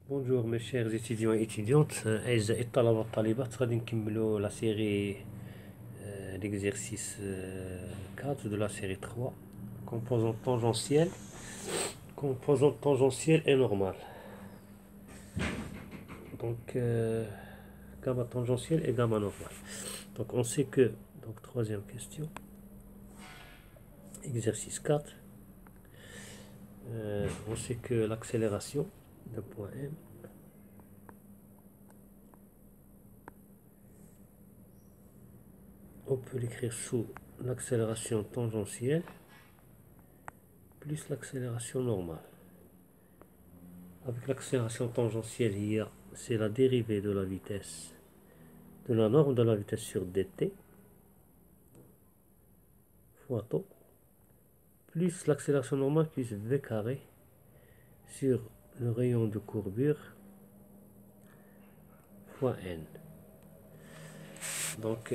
Bonjour mes chers étudiants et étudiantes, أعزائي الطلبة والطالبات غادي نكملوا la série l'exercice 4 de la série 3 composante tangentielle et normale. Donc gamma tangentielle et gamma normale. Donc on sait que, donc troisième question, exercice 4, on sait que l'accélération de point M on peut l'écrire sous l'accélération tangentielle plus l'accélération normale. Avec l'accélération tangentielle, c'est la dérivée de la vitesse, de la norme de la vitesse sur dt, fois τ, plus l'accélération normale plus v carré sur le rayon de courbure, fois n. Donc,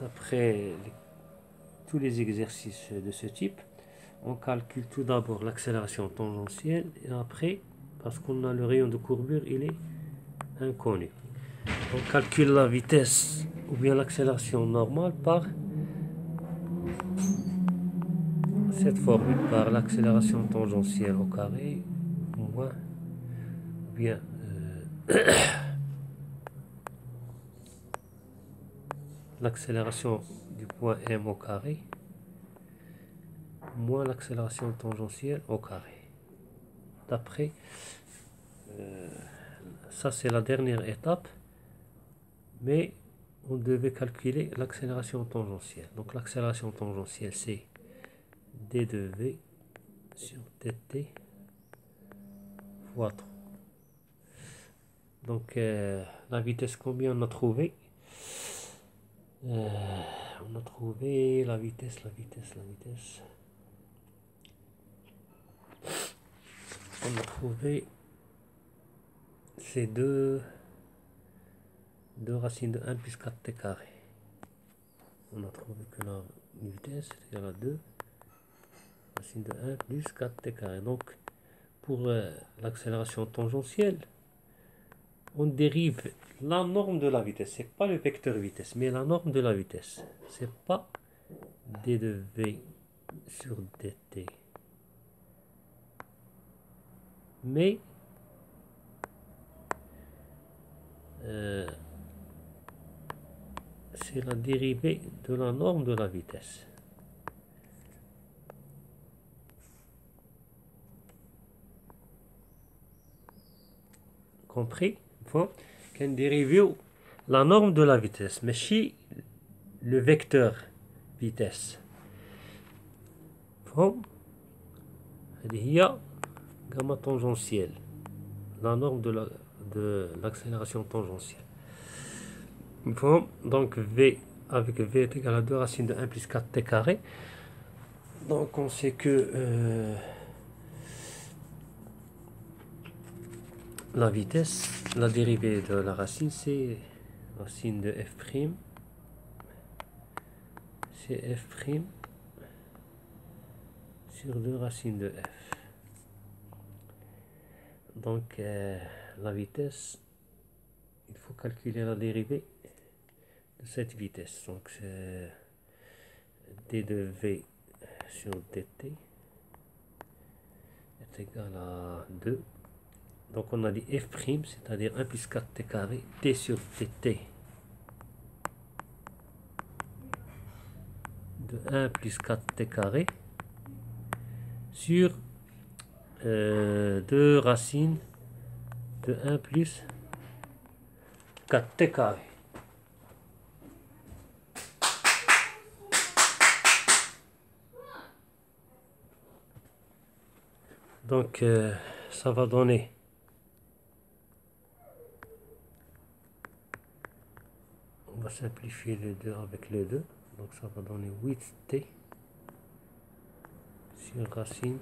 d'après tous les exercices de ce type, on calcule tout d'abord l'accélération tangentielle et après, parce qu'on a le rayon de courbure, il est inconnu. On calcule la vitesse ou bien l'accélération normale par cette formule, par l'accélération tangentielle au carré moins ou bien l'accélération du point M au carré moins l'accélération tangentielle au carré. D'après, ça c'est la dernière étape, mais on devait calculer l'accélération tangentielle. Donc l'accélération tangentielle c'est d de v sur dt fois 3. Donc la vitesse, combien on a trouvé? On a trouvé la vitesse. On a trouvé c'est 2 racines de 1 plus 4t carré. On a trouvé que la vitesse est égale à 2 racine de 1 plus 4t carré. Donc pour l'accélération tangentielle, on dérive la norme de la vitesse. C'est pas le vecteur vitesse, mais la norme de la vitesse. C'est pas d de v sur dt, mais c'est la dérivée de la norme de la vitesse. Compris? Bon, qu'un dérivé la norme de la vitesse, mais chez le vecteur vitesse. Bon, il y a gamma tangentielle, la norme de l'accélération tangentielle. Bon, donc v avec v est égal à 2 racines de 1 plus 4t carré. Donc on sait que la vitesse, la dérivée de la racine, c'est racine de f', c'est f' sur 2 racines de f. Donc la vitesse, il faut calculer la dérivée de cette vitesse. Donc c'est d de v sur dt est égal à 2. Donc on a dit f', c'est-à-dire 1 plus 4t carré, t sur dt de 1 plus 4t carré sur 2 racines de 1 plus 4t carré. Donc ça va donner on va simplifier le 2 avec le 2, donc ça va donner 8t sur racine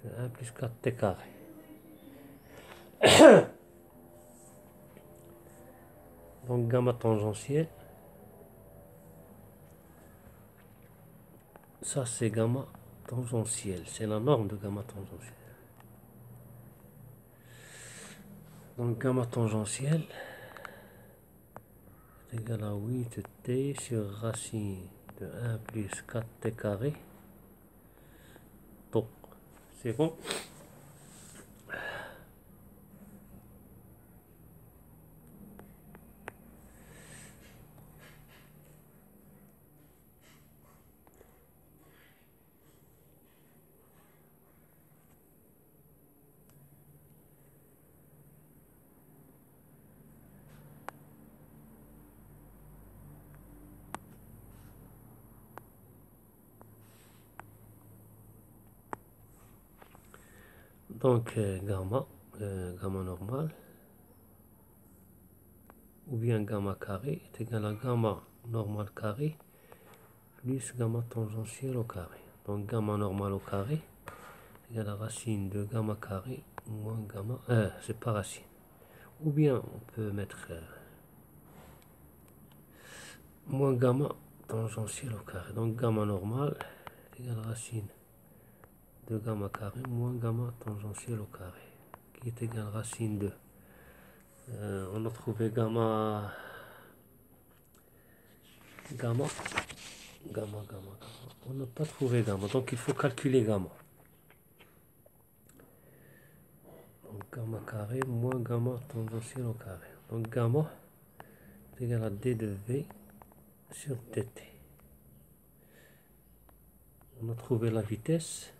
de 1 plus 4t carré. Donc gamma tangentielle, ça c'est gamma tangentielle, c'est la norme de gamma tangentielle. Donc gamma tangentielle est égal à 8t sur racine de 1 plus 4t carré. Donc, c'est bon. Donc gamma normal, ou bien gamma carré est égal à gamma normal carré plus gamma tangentielle au carré. Donc gamma normal au carré est égal à racine de gamma carré moins gamma, c'est pas racine. Ou bien on peut mettre moins gamma tangentielle au carré. Donc gamma normal est égal à racine de gamma carré moins gamma tangentielle au carré, qui est égal à racine de... on a trouvé gamma. On n'a pas trouvé gamma, donc il faut calculer gamma. Donc gamma carré moins gamma tangentielle au carré. Donc gamma est égal à d de v sur dt. On a trouvé la vitesse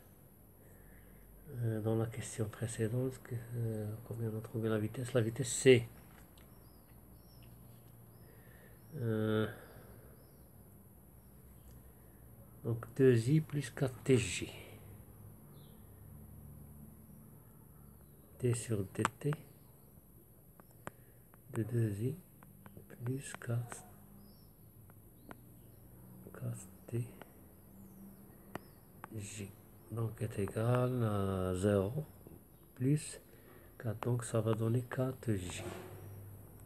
dans la question précédente. Combien on a trouvé la vitesse? La vitesse c'est donc 2i plus 4tj. D sur dt de 2i plus 4tj. Donc est égal à 0 plus 4. Donc ça va donner 4j.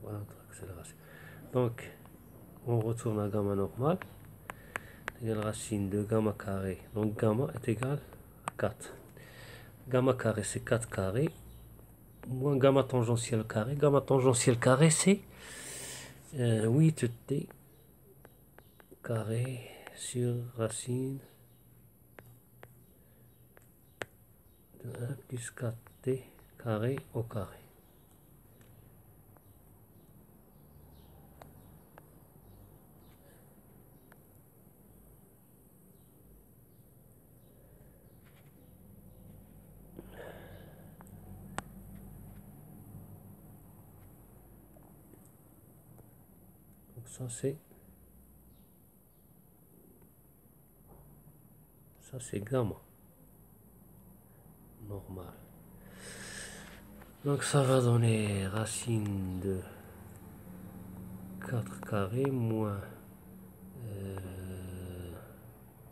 Voilà notre accélération. Donc on retourne à gamma normal. Égal racine de gamma carré. Donc gamma est égal à 4. Gamma carré c'est 4 carré. Moins gamma tangentielle carré. Gamma tangentielle carré c'est 8t carré sur racine de 1 plus 4t carré au carré. Donc ça c'est gamma normal. Donc ça va donner racine de 4 carré moins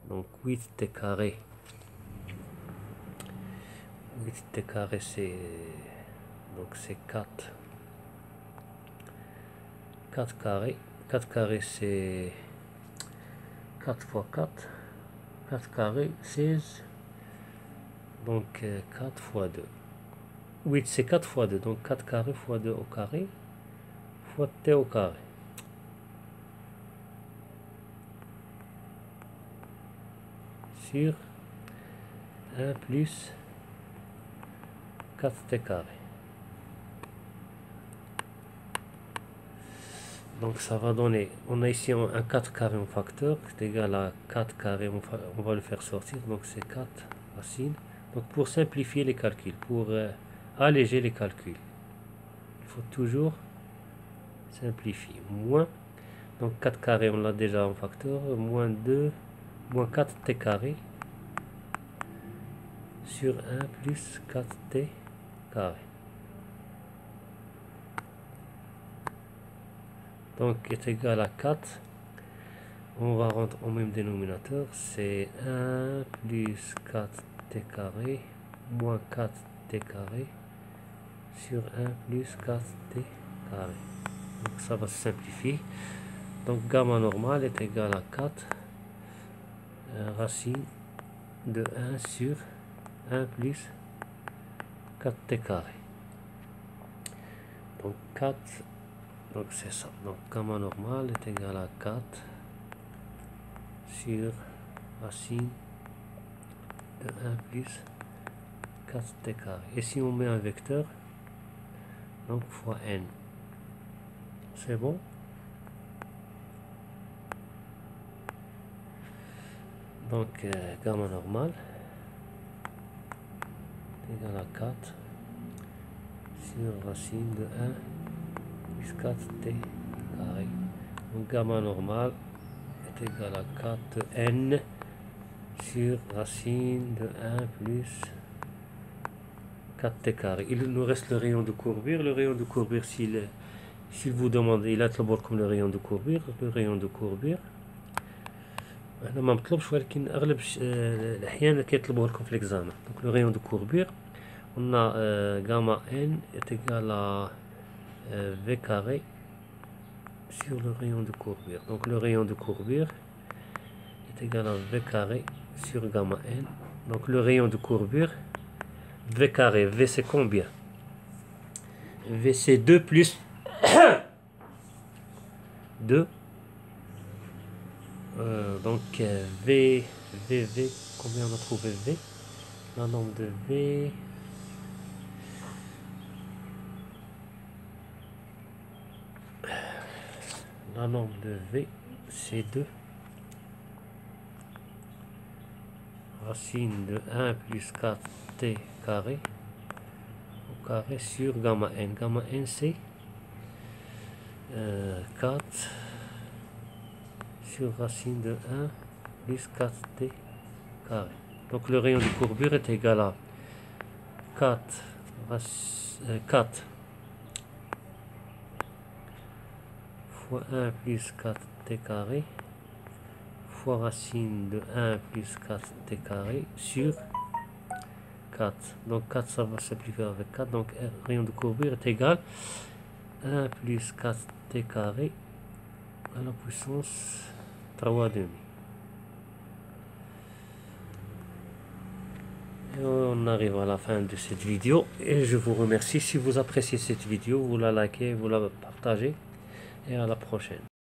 donc 8t carré. 8t carré c'est donc c'est 4 carré. 4 carré c'est 4 fois 4. 4 carré 16. Donc 4 fois 2. 8 c'est 4 fois 2. Donc 4 carré fois 2 au carré fois t au carré. Sur 1 plus 4t carré. Donc ça va donner, on a ici un 4 carré en facteur, c'est égal à 4 carré, on va le faire sortir, donc c'est 4 racines. Donc pour simplifier les calculs, pour alléger les calculs, il faut toujours simplifier. Moins, donc 4 carré, on l'a déjà en facteur, moins 2, moins 4t carré sur 1 plus 4t carré. Donc est égal à 4. On va rendre au même dénominateur. C'est 1 plus 4t carré moins 4t carré sur 1 plus 4t carré. Donc ça va se simplifier. Donc gamma normal est égal à 4 racine de 1 sur 1 plus 4t carré. Donc 4, donc c'est ça. Donc gamma normal est égal à 4 sur racine de 1 plus 4t carré. Et si on met un vecteur, donc fois n. C'est bon? Donc gamma normal est égal à 4 sur racine de 1 plus 4t carré. Donc gamma normal est égal à 4n sur racine de 1 plus 4t carré. Il nous reste le rayon de courbure. Le rayon de courbure, s'il vous demande, il a comme le rayon de courbure. Le rayon de courbure. أنا ما مطلبش ولكن أغلب الأحيان كيطلبوه لكم في l'examen. Donc le rayon de courbure, on a gamma n est égal à v carré sur le rayon de courbure. Donc le rayon de courbure est égal à v carré sur gamma n. Donc le rayon de courbure, v carré, v c'est combien? V c'est 2 plus 2. Donc v, combien on a trouvé V? La norme de V, la norme de V, c'est 2. Racine de 1 plus 4t carré au carré sur gamma n. Gamma n c'est 4 sur racine de 1 plus 4t carré. Donc le rayon de courbure est égal à 4 fois 1 plus 4t carré fois racine de 1 plus 4t carré sur 4. Donc 4 ça va s'appliquer avec 4. Donc rayon de courbure est égal à 1 plus 4t carré à la puissance 3,5. Et on arrive à la fin de cette vidéo et je vous remercie. Si vous appréciez cette vidéo, vous la likez, vous la partagez et à la prochaine.